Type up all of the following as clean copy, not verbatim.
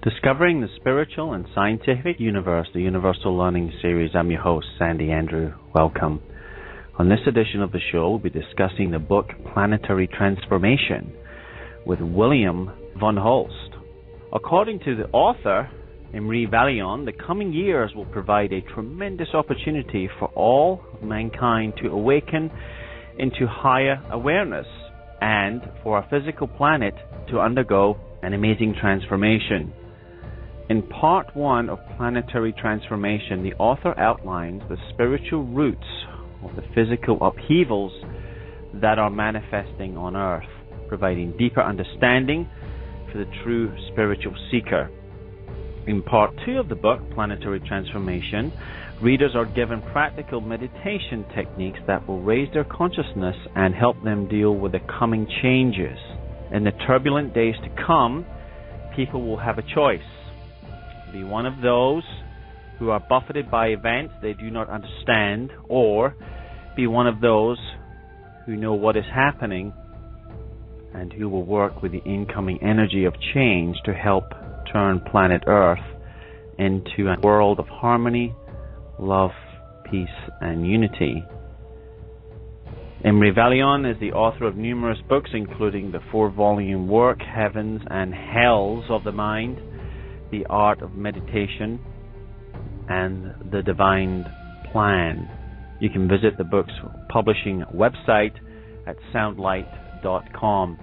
Discovering the Spiritual and Scientific Universe, the Universal Learning Series. I'm your host, Sandy Andrew. Welcome. On this edition of the show, we'll be discussing the book Planetary Transformation with William von Holst. According to the author, Imre Vallyon, the coming years will provide a tremendous opportunity for all of mankind to awaken into higher awareness and for our physical planet to undergo an amazing transformation. In part 1 of Planetary Transformation, the author outlines the spiritual roots of the physical upheavals that are manifesting on Earth, providing deeper understanding for the true spiritual seeker. In part 2 of the book, Planetary Transformation, readers are given practical meditation techniques that will raise their consciousness and help them deal with the coming changes. In the turbulent days to come, people will have a choice. Be one of those who are buffeted by events they do not understand, or be one of those who know what is happening and who will work with the incoming energy of change to help turn planet Earth into a world of harmony, love, peace, and unity. Imre Vallyon is the author of numerous books, including the 4-volume work, Heavens and Hells of the Mind, The Art of Meditation, and The Divine Plan. You can visit the book's publishing website at soundlight.com.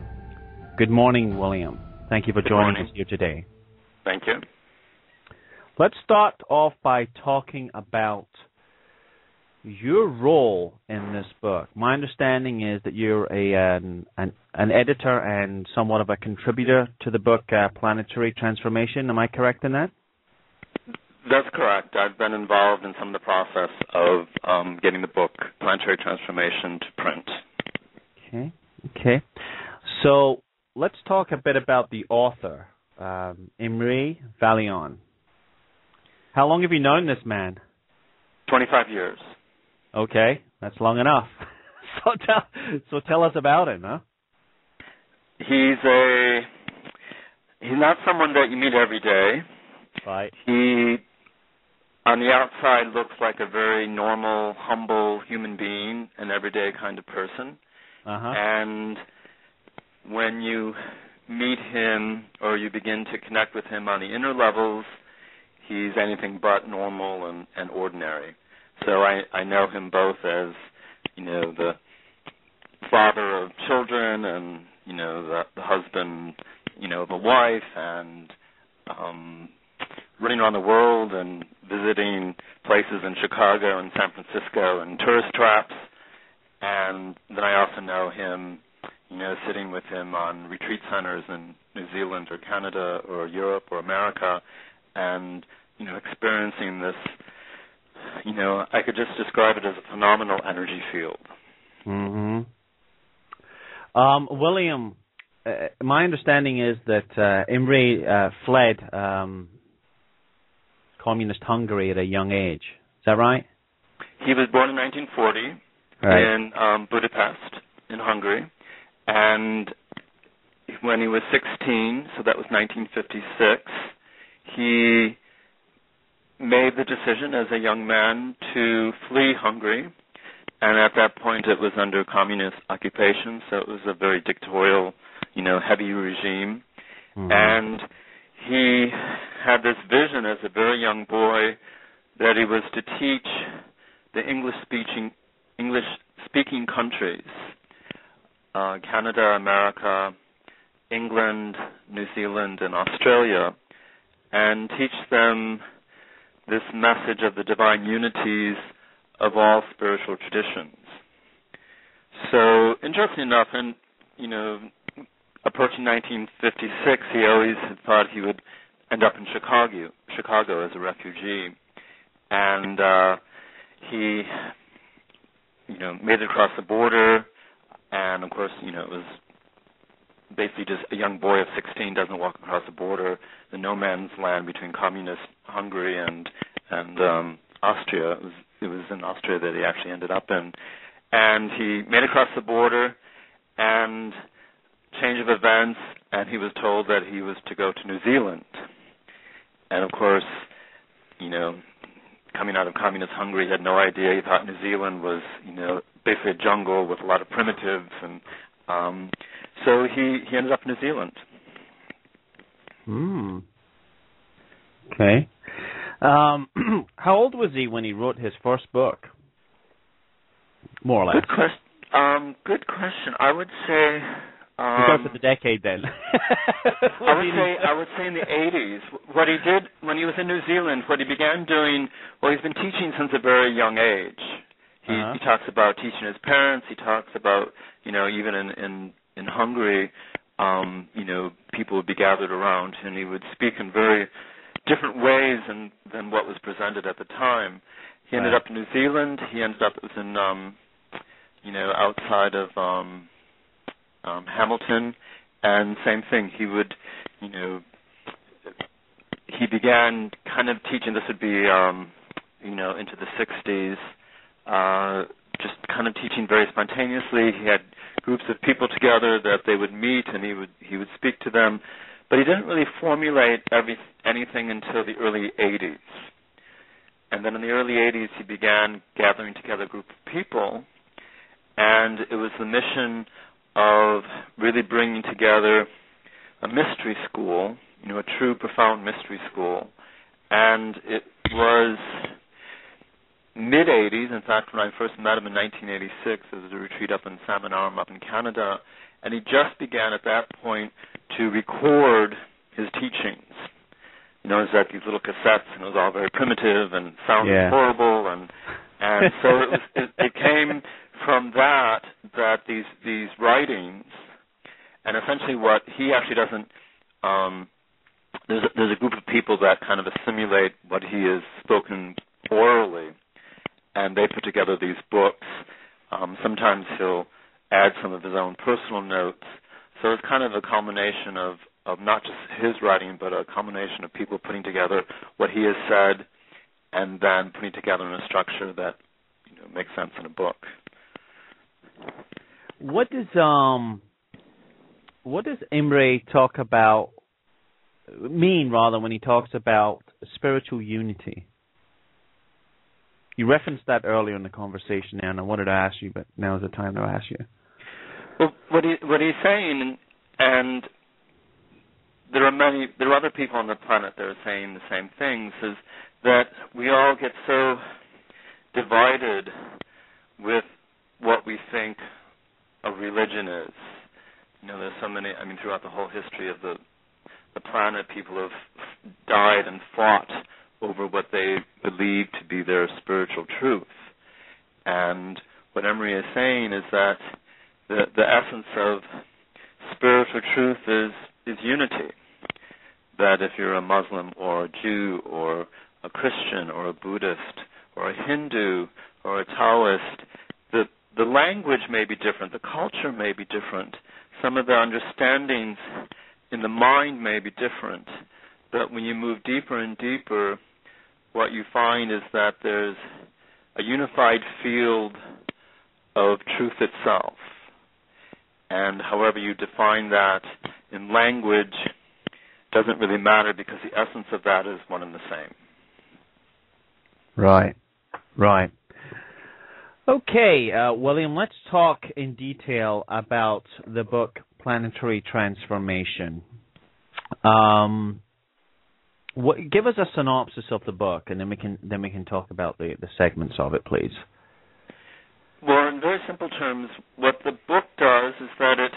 Good morning, William. Thank you for joining us here today. Thank you. Let's start off by talking about your role in this book. My understanding is that you're an editor and somewhat of a contributor to the book Planetary Transformation. Am I correct in that? That's correct. I've been involved in some of the process of getting the book Planetary Transformation to print. Okay. So let's talk a bit about the author, Imre Vallyon. How long have you known this man? 25 years. Okay, that's long enough. So tell us about him, huh? He's not someone that you meet every day. Right. He, on the outside, looks like a very normal, humble human being, an everyday kind of person. Uh-huh. And when you meet him or you begin to connect with him on the inner levels, he's anything but normal and ordinary. So I know him both as, the father of children and, the husband, of a wife, and running around the world and visiting places in Chicago and San Francisco and tourist traps. And then I also know him, sitting with him on retreat centers in New Zealand or Canada or Europe or America and, experiencing this, I could just describe it as a phenomenal energy field. Mm-hmm. William, my understanding is that Imre fled communist Hungary at a young age. Is that right? He was born in 1940 in Budapest in Hungary, and when he was 16, so that was 1956, he made the decision as a young man to flee Hungary, and at that point it was under communist occupation, so it was a very dictatorial, heavy regime. Mm-hmm. And he had this vision as a very young boy that he was to teach the English-speaking countries, Canada, America, England, New Zealand, and Australia, and teach them this message of the divine unities of all spiritual traditions. So, interesting enough, and, approaching 1956, he always had thought he would end up in Chicago as a refugee. And he, made it across the border, and, of course, it was basically just a young boy of 16 doesn't walk across the border, the no man's land between communist Hungary and Austria. It was in Austria that he actually ended up in. And he made it across the border, and change of events, and he was told that he was to go to New Zealand. And of course, coming out of communist Hungary, he had no idea. He thought New Zealand was, basically a jungle with a lot of primitives, and so he ended up in New Zealand. Okay. How old was he when he wrote his first book? More or less. Good question. I would say. We'll go for the decade then. I would say in the 80s. What he did when he was in New Zealand, what he began doing, he's been teaching since a very young age. He talks about teaching his parents. He talks about, even in Hungary, people would be gathered around, and he would speak in very different ways than what was presented at the time. He ended up in New Zealand. He ended up, it was in, outside of Hamilton, and same thing. He would, he began kind of teaching. This would be, into the 60s. Just kind of teaching very spontaneously. He had groups of people together that they would meet, and he would speak to them, but he didn't really formulate anything until the early 80s. And then in the early 80s, he began gathering together a group of people, and it was the mission of really bringing together a mystery school, a true, profound mystery school. And it was mid-'80s. In fact, when I first met him in 1986, there was a retreat up in Salmon Arm up in Canada, and he just began at that point to record his teachings. It was like these little cassettes, and it was all very primitive and sounded horrible, and so it came from that these writings, and essentially what he actually doesn't. There's a group of people that kind of assimilate what he has spoken orally, and they put together these books. Sometimes he'll add some of his own personal notes. So it's kind of a combination of not just his writing, but a combination of people putting together what he has said and then putting together in a structure that makes sense in a book. What does Imre mean when he talks about spiritual unity? You referenced that earlier in the conversation, and I wanted to ask you, but now is the time to ask you. Well, what he's saying, and there are other people on the planet that are saying the same things, is that we all get so divided with what we think a religion is. There's so many. Throughout the whole history of the planet, people have died and fought over what they believe to be their spiritual truth. And what Imre is saying is that the essence of spiritual truth is unity. That if you're a Muslim or a Jew or a Christian or a Buddhist or a Hindu or a Taoist, the language may be different, the culture may be different, some of the understandings in the mind may be different, but when you move deeper and deeper, what you find is that there's a unified field of truth itself. And however you define that in language doesn't really matter, because the essence of that is one and the same. Right. Okay, William, let's talk in detail about the book Planetary Transformation. Give us a synopsis of the book, and then we can talk about the segments of it, please. Well, in very simple terms, what the book does is that it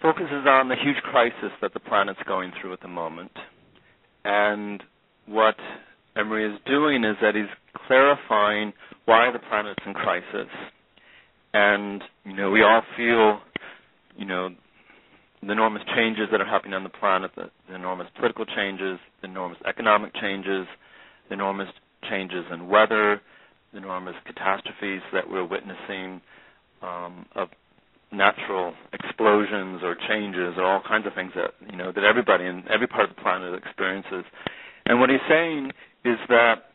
focuses on the huge crisis that the planet's going through at the moment. And what Imre is doing is that he's clarifying why the planet's in crisis. And, we all feel, the enormous changes that are happening on the planet, the enormous political changes, the enormous economic changes, the enormous changes in weather, the enormous catastrophes that we're witnessing, of natural explosions or changes or all kinds of things that, that everybody in every part of the planet experiences. And what he's saying is that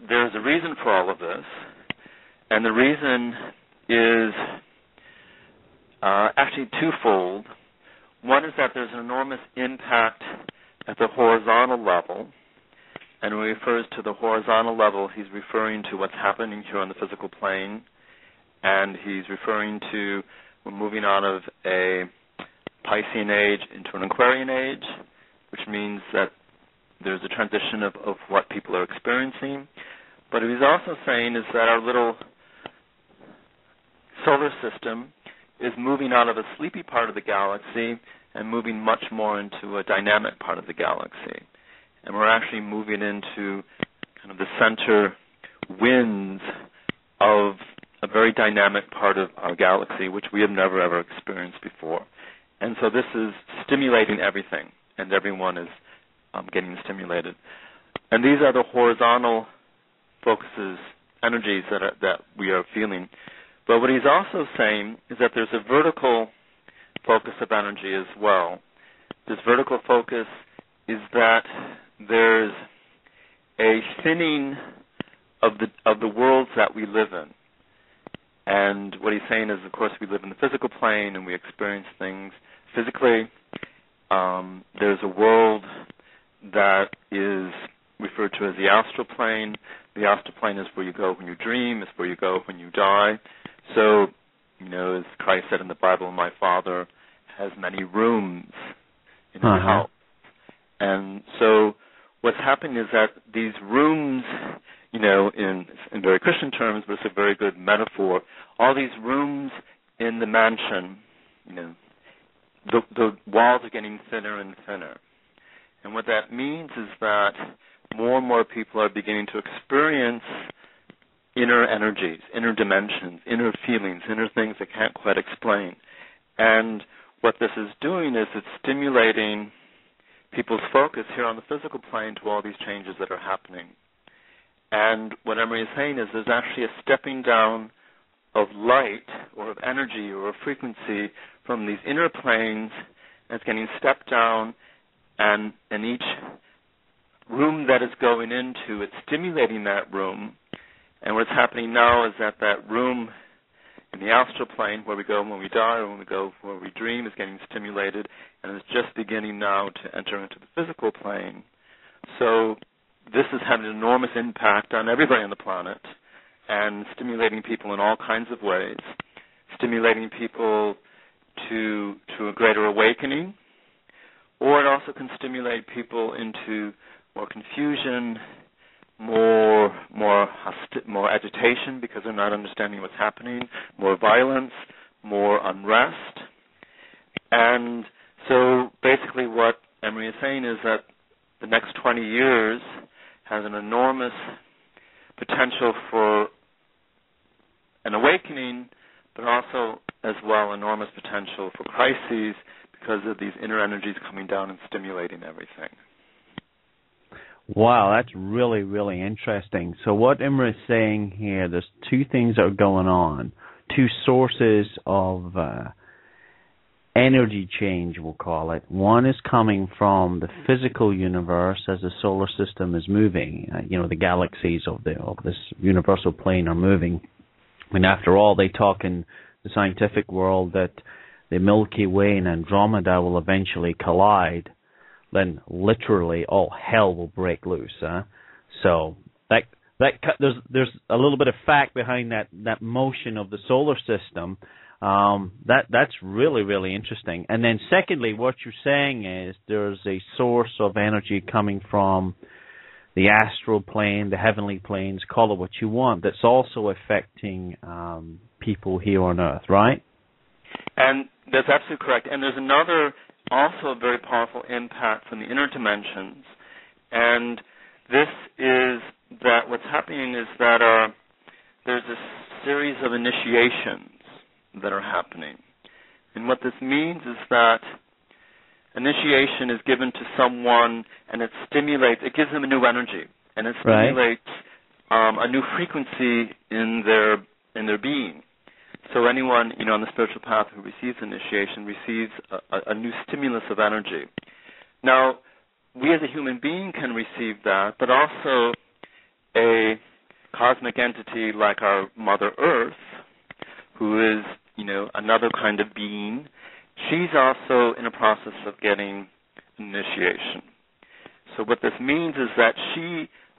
there's a reason for all of this, and the reason is actually twofold. One is that there's an enormous impact at the horizontal level. And when he refers to the horizontal level, he's referring to what's happening here on the physical plane, and he's referring to we're moving out of a Piscean age into an Aquarian age, which means that there's a transition of what people are experiencing. But what he's also saying is that our little solar system is moving out of a sleepy part of the galaxy and moving much more into a dynamic part of the galaxy. And we're actually moving into kind of the center winds of a very dynamic part of our galaxy, which we have never, ever experienced before. And so this is stimulating everything, and everyone is getting stimulated. And these are the horizontal focuses, energies that we are feeling. But what he's also saying is that there's a vertical focus of energy as well. This vertical focus is that there's a thinning of the worlds that we live in. And what he's saying is, of course, we live in the physical plane and we experience things physically. There's a world that is referred to as the astral plane. The astral plane is where you go when you dream. It's where you go when you die. So, as Christ said in the Bible, my Father has many rooms in his house. And so what's happening is that these rooms, in very Christian terms, but it's a very good metaphor, all these rooms in the mansion, the walls are getting thinner and thinner. And what that means is that more and more people are beginning to experience inner energies, inner dimensions, inner feelings, inner things they can't quite explain. And what this is doing is it's stimulating people's focus here on the physical plane to all these changes that are happening. And what Imre is saying is there's actually a stepping down of light or of energy or of frequency from these inner planes, and it's getting stepped down, and in each room that it's going into, it's stimulating that room. And what's happening now is that room in the astral plane, where we go when we die or when we go where we dream, is getting stimulated, and it's just beginning now to enter into the physical plane. So this is having an enormous impact on everybody on the planet and stimulating people in all kinds of ways, stimulating people to a greater awakening, or it also can stimulate people into more confusion, more agitation because they're not understanding what's happening, more violence, more unrest. And so basically what Imre is saying is that the next 20 years has an enormous potential for an awakening, but also as well enormous potential for crises because of these inner energies coming down and stimulating everything. Wow, that's really, really interesting. So what Imre is saying here, there's two things that are going on, two sources of energy change, we'll call it. One is coming from the physical universe as the solar system is moving. The galaxies of this universal plane are moving. And after all, they talk in the scientific world that the Milky Way and Andromeda will eventually collide. Then literally all hell will break loose. So there's a little bit of fact behind that motion of the solar system. That's really, really interesting. And then secondly, what you're saying is there's a source of energy coming from the astral plane, the heavenly planes, call it what you want, that's also affecting people here on Earth, right? And that's absolutely correct. And there's another also very powerful impact from the inner dimensions. And this is that what's happening is that there's a series of initiations that are happening. And what this means is that initiation is given to someone and it gives them a new energy, and it stimulates a new frequency in their being. So anyone, on the spiritual path who receives initiation receives a new stimulus of energy. Now, we as a human being can receive that, but also a cosmic entity like our Mother Earth, who is, another kind of being, she's also in a process of getting initiation. So what this means is that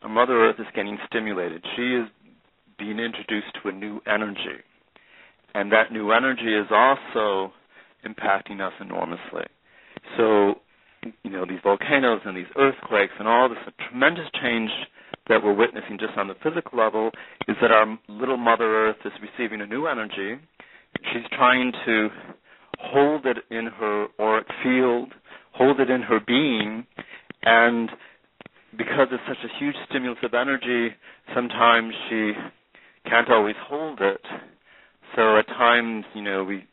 Mother Earth, is getting stimulated. She is being introduced to a new energy. And that new energy is also impacting us enormously. So, these volcanoes and these earthquakes and all this tremendous change that we're witnessing just on the physical level is that our little Mother Earth is receiving a new energy. She's trying to hold it in her auric field, hold it in her being, and because it's such a huge stimulus of energy, sometimes she can't always hold it. So at times, we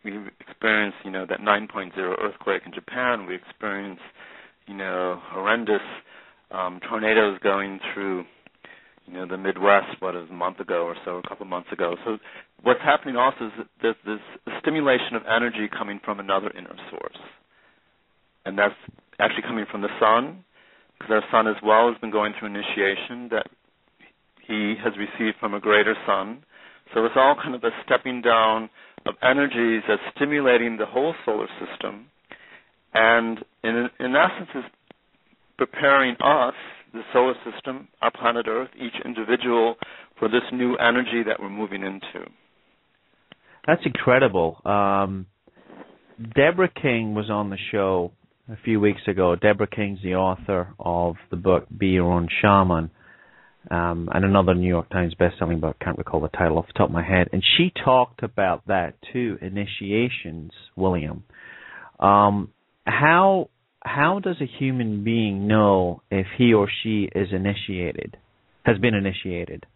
experience, that 9.0 earthquake in Japan. We experience, horrendous tornadoes going through, the Midwest, a month ago or so, a couple of months ago. So what's happening also is that there's this stimulation of energy coming from another inner source. And that's actually coming from the sun, because our sun as well has been going through initiation that he has received from a greater sun. So it's all kind of a stepping down of energies that's stimulating the whole solar system, and in essence is preparing us, the solar system, our planet Earth, each individual, for this new energy that we're moving into. That's incredible. Deborah King was on the show a few weeks ago. Deborah King's the author of the book Be Your Own Shaman, and another New York Times best-selling book. Can't recall the title off the top of my head. And she talked about that too, initiations, William. How does a human being know if he or she is initiated, has been initiated?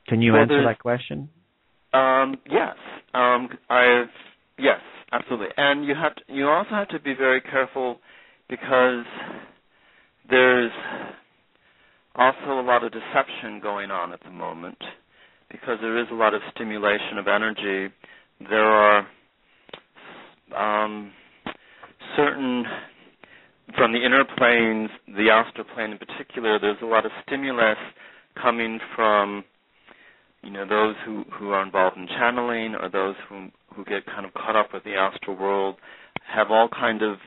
Can you answer that question? Yes. Yes, absolutely. And you also have to be very careful, because there's also a lot of deception going on at the moment, because there is a lot of stimulation of energy. There are certain, from the inner planes, the astral plane in particular, there's a lot of stimulus coming from, those who are involved in channeling, or those who get kind of caught up with the astral world, have all kind of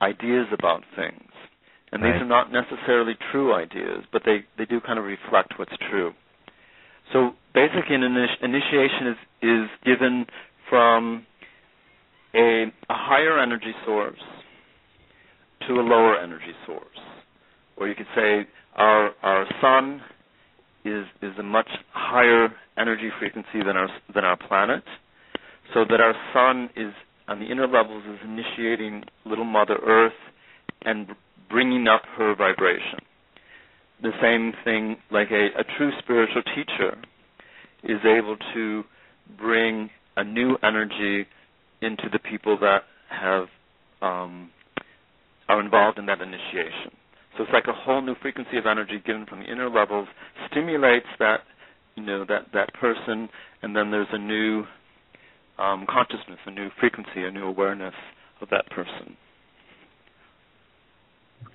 ideas about things. And these are not necessarily true ideas, but they do kind of reflect what's true. So basically an initiation is given from a higher energy source to a lower energy source. Or you could say our sun is a much higher energy frequency than our planet, so that our sun is, on the inner levels, is initiating little Mother Earth and bringing up her vibration. The same thing, like a true spiritual teacher is able to bring a new energy into the people that are involved in that initiation. So it's like a whole new frequency of energy given from the inner levels, stimulates that person, and then there's a new consciousness, a new frequency, a new awareness of that person.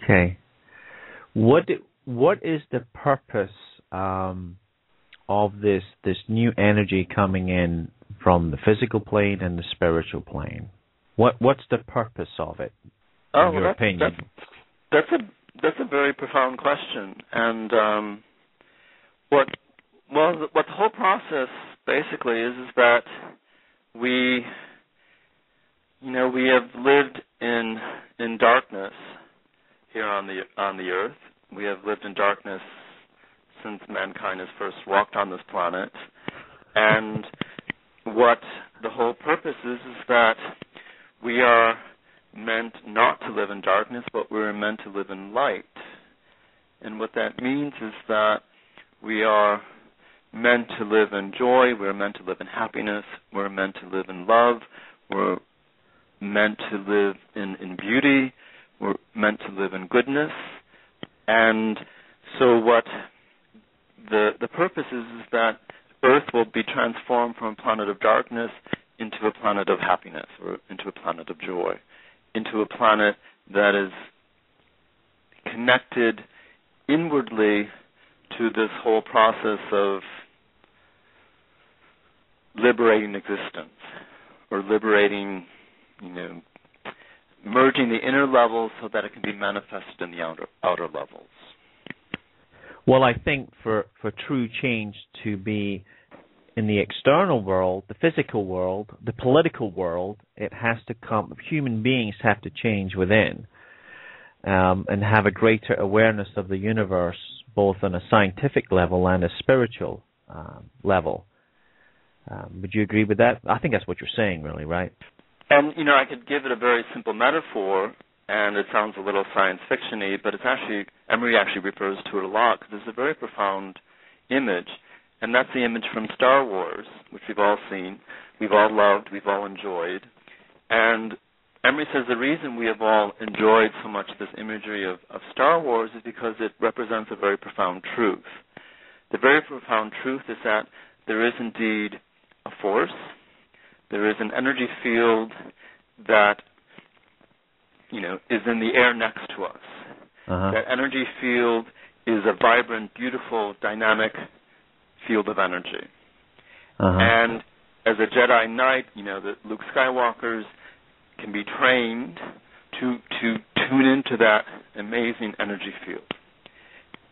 Okay. What is the purpose of this new energy coming in from the physical plane and the spiritual plane? What's the purpose of it, in your opinion? That's a very profound question, and what the whole process basically is that we have lived in darkness here on the earth. We have lived in darkness since mankind has first walked on this planet, and what the whole purpose is that we are meant not to live in darkness, but we're meant to live in light. And what that means is that we are meant to live in joy, we're meant to live in happiness, we're meant to live in love, we're meant to live in beauty, we're meant to live in goodness. And so what the purpose is that Earth will be transformed from a planet of darkness into a planet of happiness, or into a planet of joy, into a planet that is connected inwardly to this whole process of liberating existence, or liberating, merging the inner levels so that it can be manifested in the outer levels. Well, I think for true change to be in the external world, the physical world, the political world, it has to come, human beings have to change within and have a greater awareness of the universe, both on a scientific level and a spiritual level. Would you agree with that? I think that's what you're saying, really, right? And, I could give it a very simple metaphor, and it sounds a little science fiction-y, but it's actually, Emery actually refers to it a lot, because it's a very profound image, and that's the image from Star Wars, which we've all seen, we've all loved, we've all enjoyed. And Emery says the reason we have all enjoyed so much this imagery of Star Wars is because it represents a very profound truth. The very profound truth is that there is indeed a force, there is an energy field that, is in the air next to us. Uh-huh. That energy field is a vibrant, beautiful, dynamic field of energy. Uh-huh. And as a Jedi Knight, the Luke Skywalkers can be trained to tune into that amazing energy field.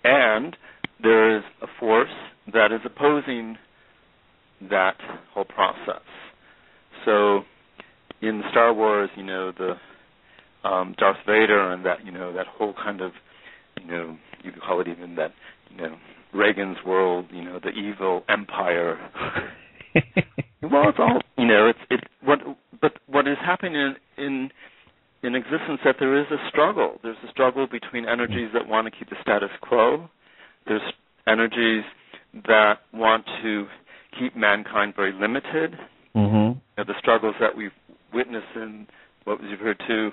And there is a force that is opposing that whole process. So in Star Wars, the Darth Vader and that, that whole kind of, you could call it even that, Reagan's world, the evil empire. Well, it's all, but what is happening in existence that there is a struggle. There's a struggle between energies that want to keep the status quo. There's energies that want to keep mankind very limited. Mm-hmm. The struggles that we've witnessed in what was referred to,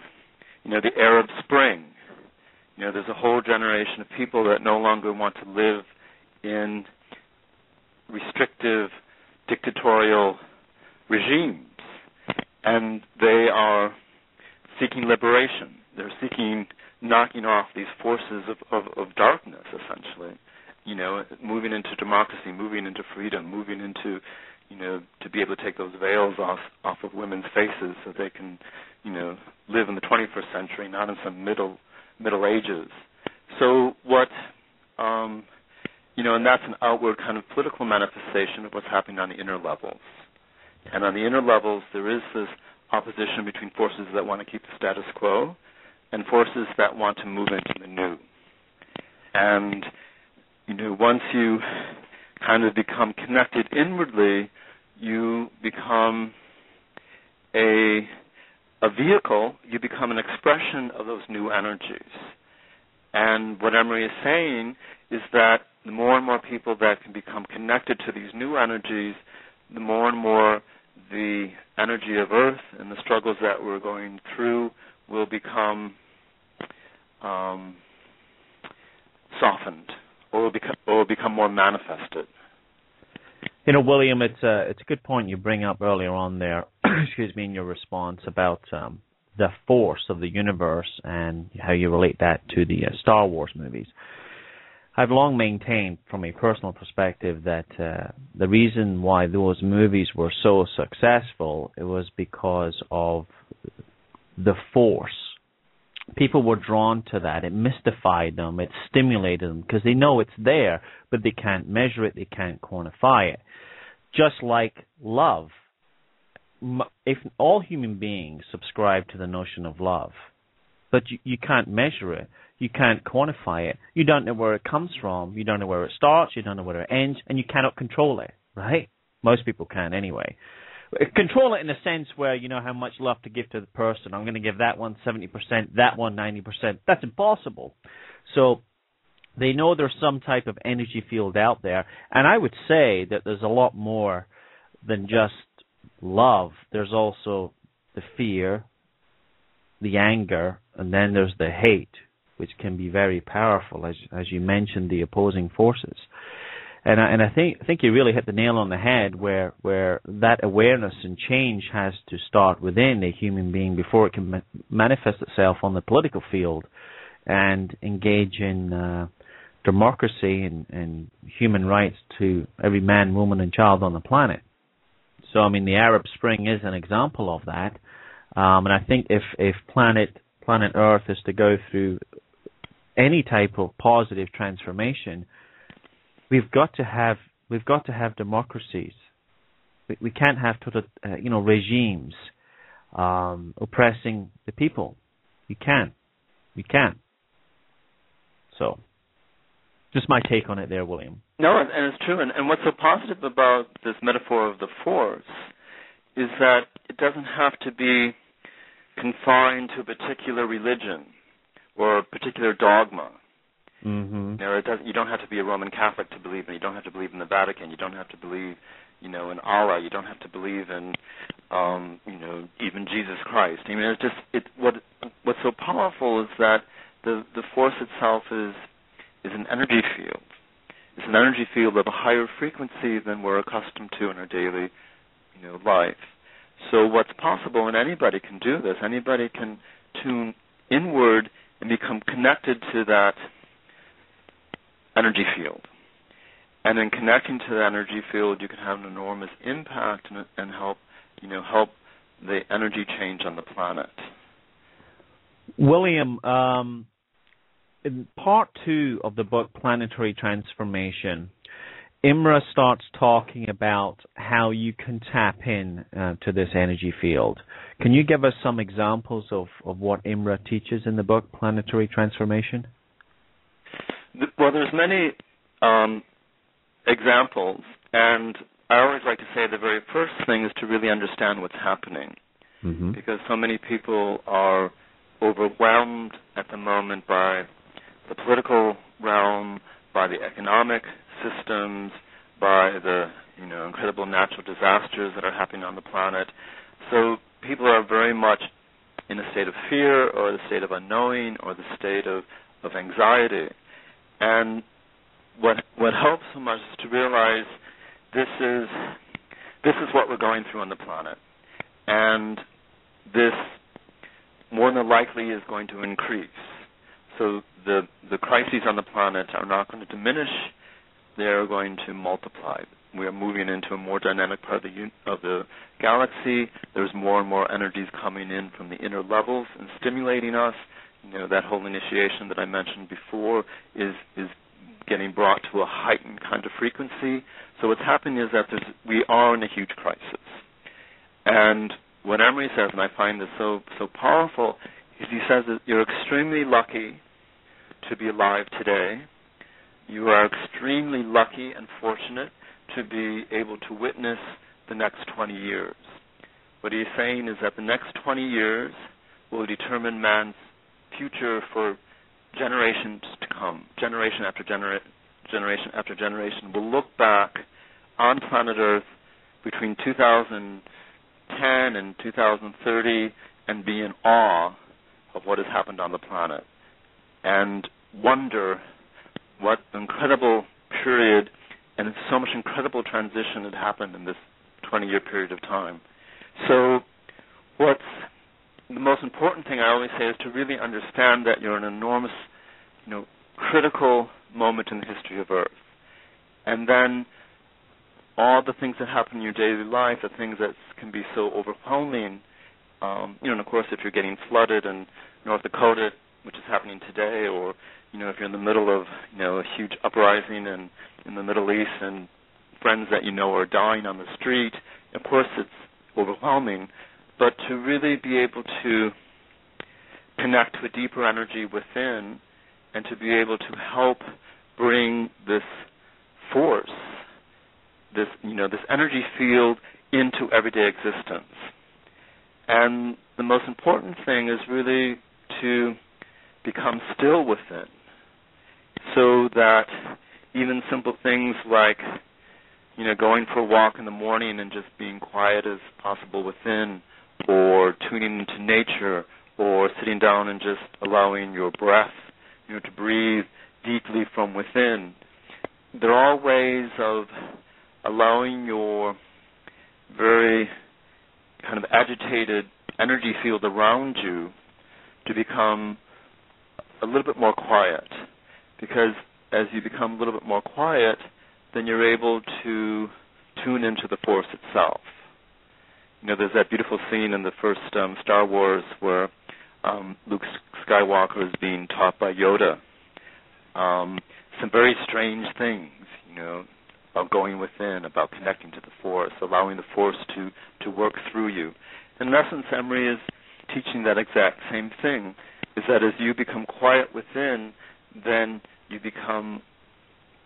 the Arab Spring. There's a whole generation of people that no longer want to live in restrictive, dictatorial regimes, and they are seeking liberation. They're seeking knocking off these forces of darkness, essentially. Moving into democracy, moving into freedom, moving into, to be able to take those veils off of women's faces so they can, live in the 21st century, not in some Middle Ages. So what, and that's an outward kind of political manifestation of what's happening on the inner levels. And on the inner levels, there is this opposition between forces that want to keep the status quo and forces that want to move into the new. And, once you kind of become connected inwardly, you become a vehicle, you become an expression of those new energies. And what Emery is saying is that the more and more people that can become connected to these new energies, the more and more the energy of Earth and the struggles that we're going through will become softened, or will become more manifested. William, it's a good point you bring up earlier on there, excuse me, in your response about the force of the universe and how you relate that to the Star Wars movies. I've long maintained from a personal perspective that the reason why those movies were so successful, it was because of the force. People were drawn to that. It mystified them. It stimulated them because they know it's there, but they can't measure it. They can't quantify it. Just like love. If all human beings subscribe to the notion of love, but you can't measure it, you can't quantify it, you don't know where it comes from, you don't know where it starts, you don't know where it ends, and you cannot control it, right? Most people can anyway. Control it in a sense where you know how much love to give to the person. I'm going to give that one 70%, that one 90%. That's impossible. So they know there's some type of energy field out there, and I would say that there's a lot more than just love. There's also the fear, the anger, and then there's the hate, which can be very powerful, as you mentioned, the opposing forces. And I think you really hit the nail on the head where that awareness and change has to start within a human being before it can manifest itself on the political field and engage in democracy and human rights to every man, woman, and child on the planet. So, I mean, the Arab Spring is an example of that. And I think if planet Earth is to go through any type of positive transformation, we've got to have democracies. We can't have regimes oppressing the people. We can't. So, just my take on it there, William. No, and it's true. And what's so positive about this metaphor of the force is that it doesn't have to be confined to a particular religion or a particular dogma. Mm-hmm. You don't have to be a Roman Catholic to believe in it. You don't have to believe in the Vatican. You don't have to believe, in Allah. You don't have to believe in, even Jesus Christ. I mean, what's so powerful is that the force itself is an energy field. It's an energy field of a higher frequency than we're accustomed to in our daily, life. So what's possible, and anybody can do this, anybody can tune inward and become connected to that energy field. And in connecting to the energy field, you can have an enormous impact and help the energy change on the planet. William, in part 2 of the book Planetary Transformation, Imre starts talking about how you can tap in to this energy field. Can you give us some examples of what Imre teaches in the book Planetary Transformation? Well, there's many examples, and I always like to say the very first thing is to really understand what's happening, mm-hmm. because so many people are overwhelmed at the moment by the political realm, by the economic systems, by the incredible natural disasters that are happening on the planet. So people are very much in a state of fear or the state of unknowing or the state of anxiety. And what helps so much is to realize this is what we're going through on the planet. And this more than likely is going to increase. So the crises on the planet are not going to diminish, they're going to multiply. We are moving into a more dynamic part of the galaxy. There's more and more energies coming in from the inner levels and stimulating us. That whole initiation that I mentioned before is getting brought to a heightened kind of frequency. So what's happening is that we are in a huge crisis. And what Imre says, and I find this so powerful, is he says that you're extremely lucky to be alive today. You are extremely lucky and fortunate to be able to witness the next 20 years. What he's saying is that the next 20 years will determine man's future for generations to come. Generation after generation will look back on planet Earth between 2010 and 2030 and be in awe of what has happened on the planet and wonder what incredible period and so much incredible transition had happened in this 20-year period of time. So what's the most important thing I always say is to really understand that you're in an enormous, critical moment in the history of Earth. And then all the things that happen in your daily life, the things that can be so overwhelming, and of course if you're getting flooded in North Dakota, which is happening today, or if you're in the middle of a huge uprising in the Middle East and friends that are dying on the street, of course it's overwhelming. But to really be able to connect to a deeper energy within and to be able to help bring this force, this energy field into everyday existence. And the most important thing is really to become still within, so that even simple things like going for a walk in the morning and just being quiet as possible within, or tuning into nature, or sitting down and just allowing your breath, to breathe deeply from within. They're all ways of allowing your very kind of agitated energy field around you to become a little bit more quiet. Because as you become a little bit more quiet, then you're able to tune into the force itself. there's that beautiful scene in the first Star Wars where Luke Skywalker is being taught by Yoda some very strange things, about going within, about connecting to the Force, allowing the Force to work through you. In essence, Imre is teaching that exact same thing, is that as you become quiet within, then you become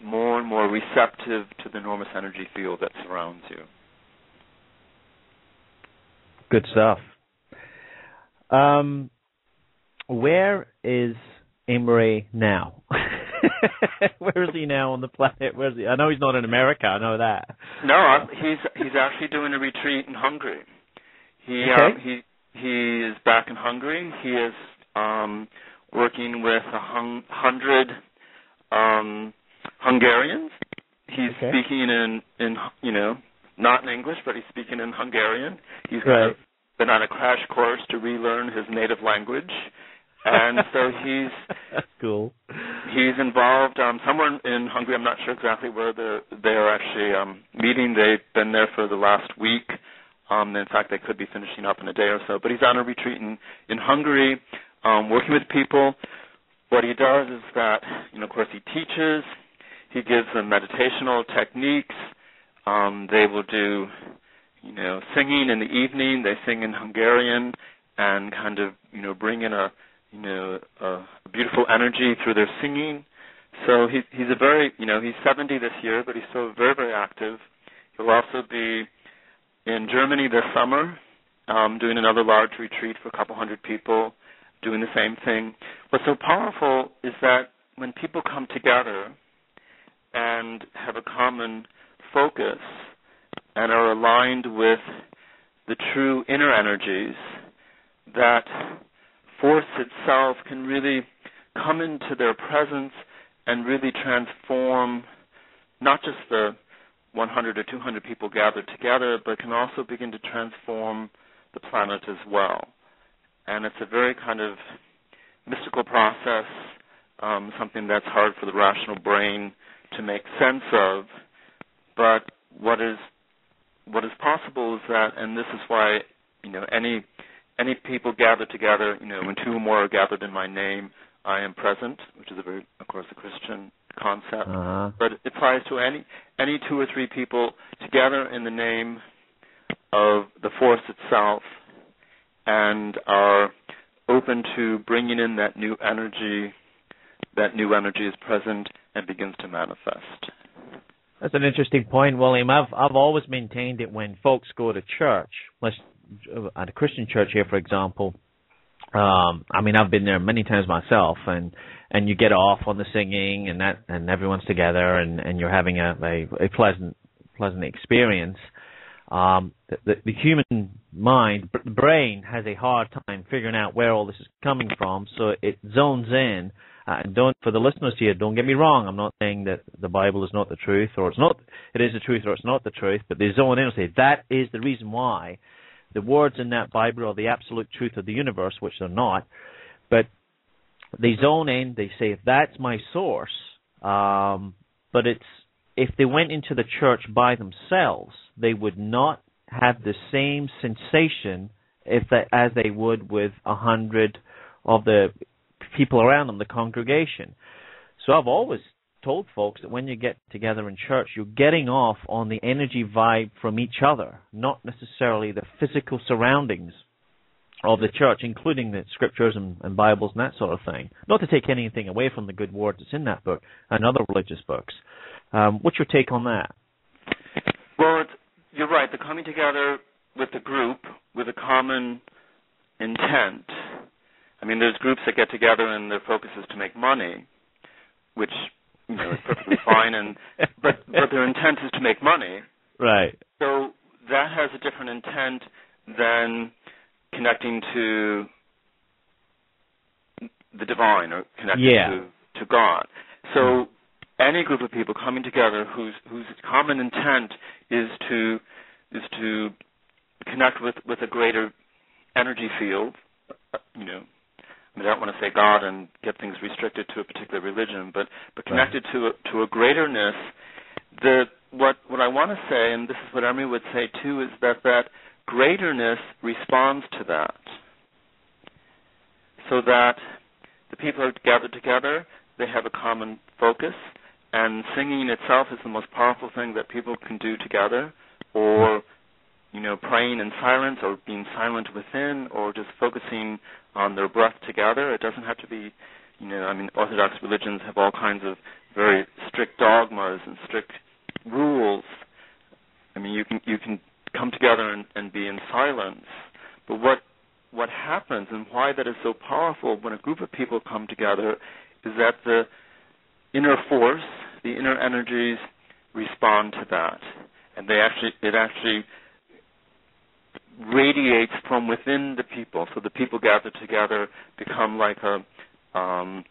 more and more receptive to the enormous energy field that surrounds you. Good stuff. Where is Imre now? Where is he now on the planet? Where is he? I know he's not in America. I know that. No, he's actually doing a retreat in Hungary. He is back in Hungary. He is working with 100 Hungarians. He's speaking in not in English, but he's speaking in Hungarian. He's been on a crash course to relearn his native language. And so he's cool. He's involved somewhere in Hungary. I'm not sure exactly where they're actually meeting. They've been there for the last week. In fact, they could be finishing up in a day or so. But he's on a retreat in Hungary, working with people. What he does is that, of course, he teaches. He gives them meditational techniques. They will do, singing in the evening. They sing in Hungarian and kind of, bring in a beautiful energy through their singing. So he's a very, he's 70 this year, but he's still very, very active. He'll also be in Germany this summer, doing another large retreat for a couple hundred people, doing the same thing. What's so powerful is that when people come together and have a common focus and are aligned with the true inner energies, that Force itself can really come into their presence and really transform not just the 100 or 200 people gathered together, but can also begin to transform the planet as well. And it's a very kind of mystical process, something that's hard for the rational brain to make sense of. But what is possible is that, and this is why, any people gathered together, when two or more are gathered in my name, I am present, which is of course, a Christian concept. But it applies to any two or three people together in the name of the Force itself and are open to bringing in that new energy. That new energy is present and begins to manifest. That's an interesting point, William. I've always maintained that when folks go to church, at a Christian church here, for example, I've been there many times myself, and you get off on the singing and everyone's together and you're having a pleasant experience. The human mind, the brain, has a hard time figuring out where all this is coming from, so it zones in. And for the listeners here, don't get me wrong, I'm not saying that the Bible is not the truth, or it is the truth, or it's not the truth, but they zone in and say, that is the reason why the words in that Bible are the absolute truth of the universe, which they're not. But they zone in, they say, that's my source. But if they went into the church by themselves, they would not have the same sensation as they would with 100 of the people around them, the congregation. So I've always told folks that when you get together in church, you're getting off on the energy vibe from each other, not necessarily the physical surroundings of the church, including the scriptures and Bibles and that sort of thing. Not to take anything away from the good words that's in that book and other religious books. What's your take on that? Well, you're right. The coming together with the group with a common intent. There's groups that get together and their focus is to make money, which is perfectly fine, but their intent is to make money. Right. So that has a different intent than connecting to the divine or connecting to God. So any group of people coming together whose common intent is to connect with a greater energy field, I don't want to say God and get things restricted to a particular religion, but connected to a greaterness. What I want to say, and this is what Imre would say too, is that greaterness responds to that. So that the people are gathered together, they have a common focus, and singing itself is the most powerful thing that people can do together, or praying in silence, or being silent within, or just focusing on their breath together. It doesn't have to be, Orthodox religions have all kinds of very strict dogmas and strict rules. You can come together and be in silence. But what happens and why that is so powerful when a group of people come together is that the inner force, the inner energies respond to that, and it actually radiates from within the people. So the people gathered together become like an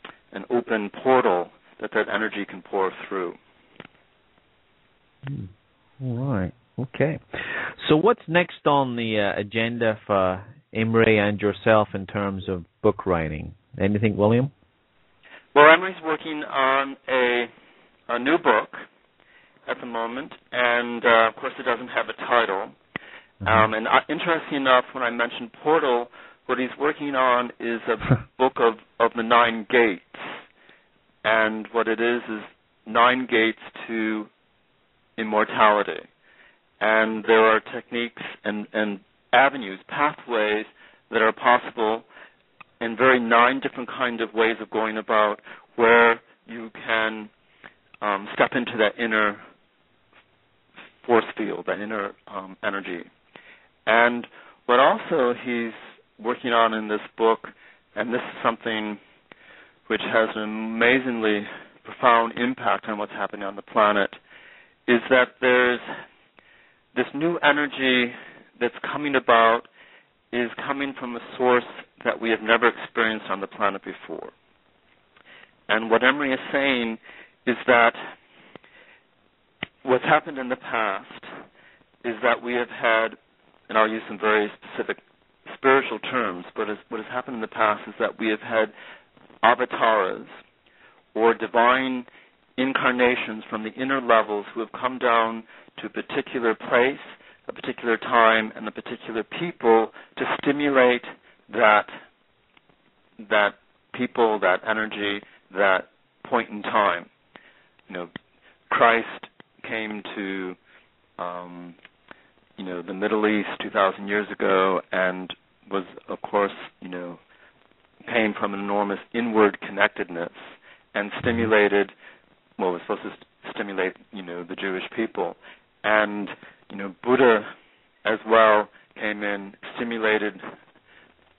open portal that energy can pour through. All right. Okay. So what's next on the agenda for Imre and yourself in terms of book writing? Anything, William? Well, Imre's working on a new book at the moment, and of course it doesn't have a title. And interesting enough, when I mentioned portal, what he's working on is a book of the 9 gates. And what it is 9 gates to immortality. And there are techniques and avenues, pathways that are possible in 9 different kind of ways of going about where you can step into that inner force field, that inner energy. And what also he's working on in this book, and this is something which has an amazingly profound impact on what's happening on the planet, is that there's this new energy that's coming about is coming from a source that we have never experienced on the planet before. And what Imre is saying is that what's happened in the past is that we have had, and I'll use some very specific spiritual terms, but what has happened in the past is that we have had avatars, or divine incarnations from the inner levels who have come down to a particular place, a particular time, and a particular people to stimulate that people, that energy, that point in time. Christ came to the Middle East 2,000 years ago and was, of course, came from an enormous inward connectedness and stimulated, was supposed to stimulate, the Jewish people. And, Buddha as well came in, stimulated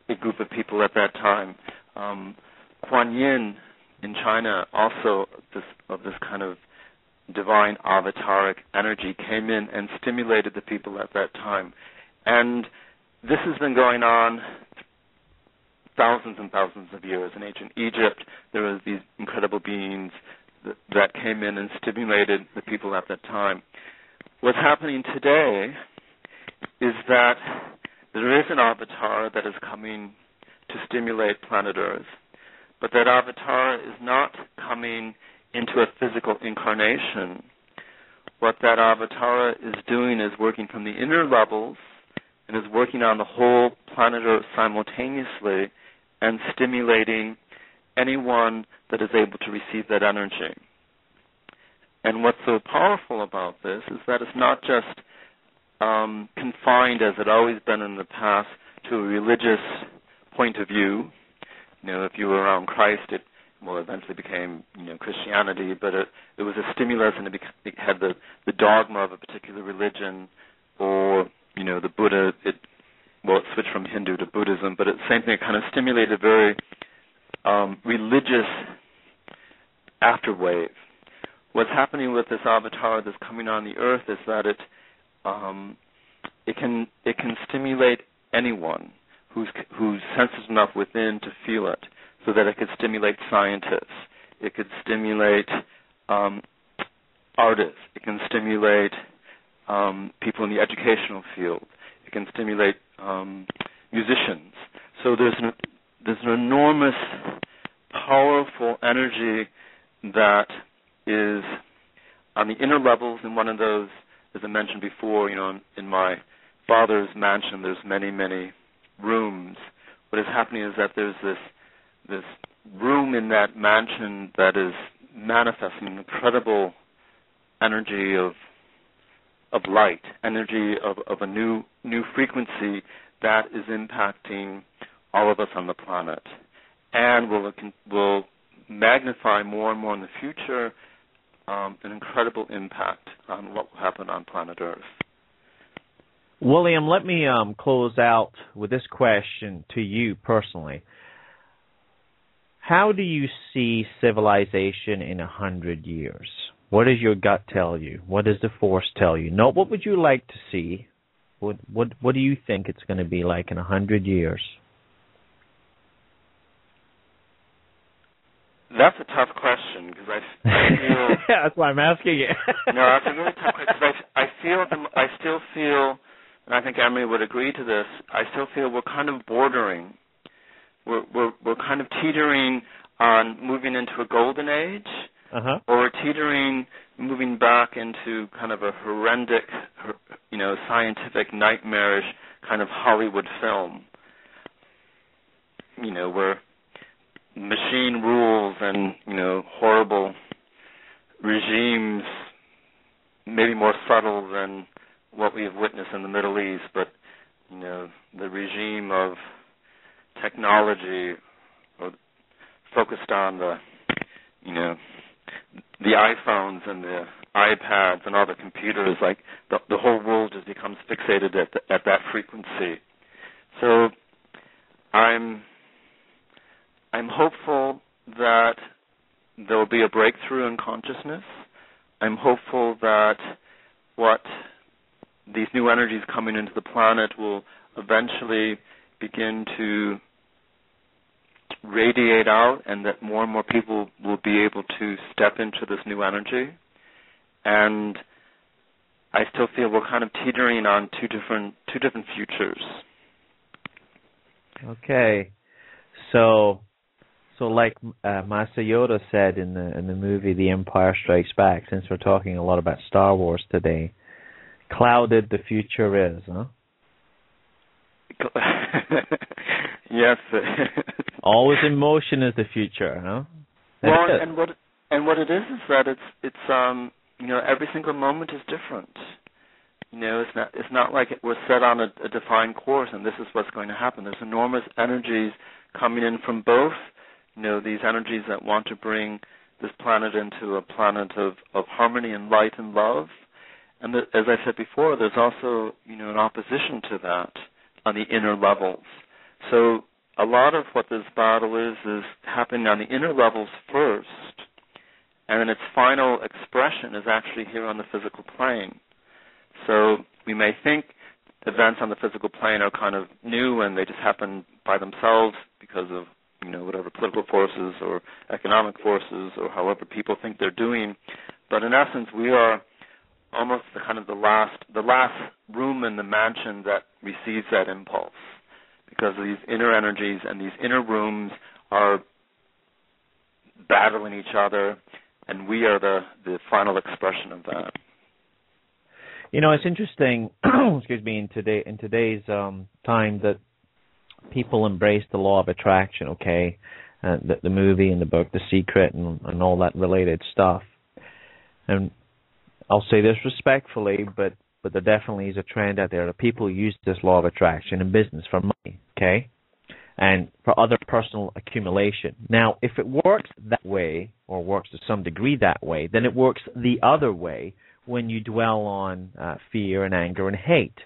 a group of people at that time. Kuan Yin in China also of this kind of divine avataric energy came in and stimulated the people at that time. And this has been going on thousands and thousands of years. In ancient Egypt, there was these incredible beings that came in and stimulated the people at that time. What's happening today is that there is an avatar that is coming to stimulate planet Earth, but that avatar is not coming into a physical incarnation. What that avatar is doing is working from the inner levels and is working on the whole planet Earth simultaneously and stimulating anyone that is able to receive that energy. And what's so powerful about this is that it's not just confined, as it always been in the past, to a religious point of view. If you were around Christ, it eventually became Christianity, but it was a stimulus, and it had the dogma of a particular religion, or the Buddha. It switched from Hindu to Buddhism, but same thing. It kind of stimulated a very religious afterwave. What's happening with this avatar that's coming on the earth is that it can stimulate anyone who's sensitive enough within to feel it, so that it could stimulate scientists, it could stimulate artists, it can stimulate people in the educational field, it can stimulate musicians. So there's an enormous, powerful energy that is on the inner levels, and one of those, as I mentioned before, in my father's mansion, there's many, many rooms. What is happening is that there's this room in that mansion that is manifesting an incredible energy of light, energy of a new frequency that is impacting all of us on the planet, and will magnify more and more in the future an incredible impact on what will happen on planet Earth. William, let me close out with this question to you personally. How do you see civilization in 100 years? What does your gut tell you? What does the Force tell you? No, what would you like to see? What do you think it's going to be like in 100 years? That's a tough question because I feel. That's why I'm asking you. No, that's a really tough question because I still feel, and I think Imre would agree to this. I still feel we're kind of bordering. We're kind of teetering on moving into a golden age, or we're teetering, moving back into kind of a horrific, scientific, nightmarish kind of Hollywood film. Where machine rules and horrible regimes, maybe more subtle than what we have witnessed in the Middle East, but the regime of technology or focused on the iPhones and the iPads and all the computers, like the whole world just becomes fixated at that frequency. So I'm hopeful that there will be a breakthrough in consciousness. I'm hopeful that what these new energies coming into the planet will eventually begin to radiate out, and that more and more people will be able to step into this new energy. And I still feel we're kind of teetering on two different futures. Okay, so like Master Yoda said in the movie The Empire Strikes Back, since we're talking a lot about Star Wars today, clouded the future is, huh? Yes. Always in motion is the future, huh? Well, and what it is that it's every single moment is different. It's not like we're set on a defined course and this is what's going to happen. There's enormous energies coming in from both. These energies that want to bring this planet into a planet of harmony and light and love. And as I said before, there's also an opposition to that on the inner levels. So a lot of what this battle is happening on the inner levels first, and then its final expression is actually here on the physical plane. So we may think events on the physical plane are kind of new and they just happen by themselves because of whatever political forces or economic forces or however people think they're doing. But in essence, we are almost the last room in the mansion that receives that impulse, because these inner energies and these inner rooms are battling each other, and we are the final expression of that. It's interesting, excuse me, in today's time that people embrace the law of attraction, okay, the movie and the book, The Secret, and all that related stuff. And I'll say this respectfully, but there definitely is a trend out there that people use this law of attraction in business for money, okay, and for other personal accumulation. Now, if it works that way, or works to some degree that way, then it works the other way when you dwell on fear and anger and hate.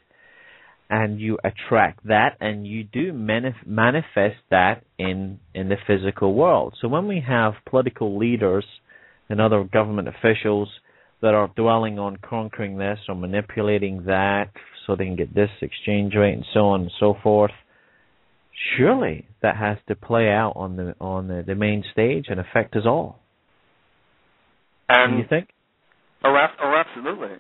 And you attract that, and you do manifest that in the physical world. So when we have political leaders and other government officials that are dwelling on conquering this or manipulating that so they can get this exchange rate and so on and so forth, surely that has to play out on the main stage and affect us all. And do you think? Oh, absolutely.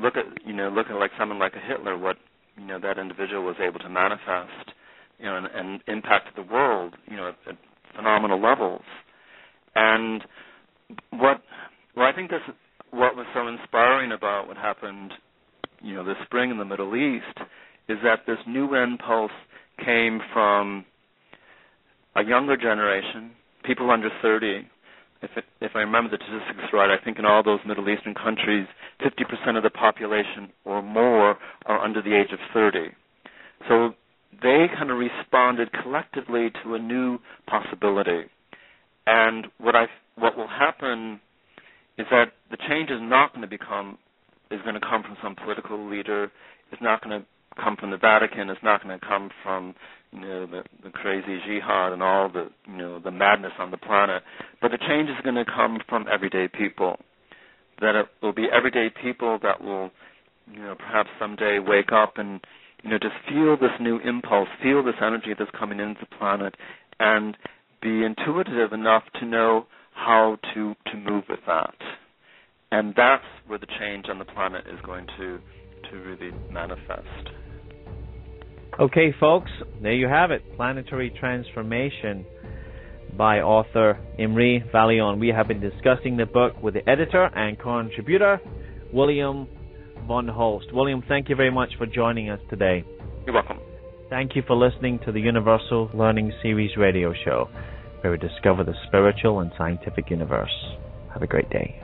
Look at like someone like a Hitler, what that individual was able to manifest, and impact the world, at phenomenal levels. And I think this is what was so inspiring about what happened the spring in the Middle East, is that this new impulse came from a younger generation, people under 30. If I remember the statistics right, I think in all those Middle Eastern countries, 50% of the population or more are under the age of 30. So they kind of responded collectively to a new possibility. And what will happen is that the change is going to come from some political leader. It's not going to come from the Vatican. It's not going to come from the crazy jihad and all the madness on the planet. But the change is going to come from everyday people. That it will be everyday people that will, perhaps someday wake up and just feel this new impulse, feel this energy that's coming into the planet, and be intuitive enough to know how to move with that. And that's where the change on the planet is going to really manifest. Okay, folks, there you have it. Planetary Transformation by author Imre Vallyon. We have been discussing the book with the editor and contributor, William von Holst. William, thank you very much for joining us today. You're welcome. Thank you for listening to the Universal Learning Series radio show, where we discover the spiritual and scientific universe. Have a great day.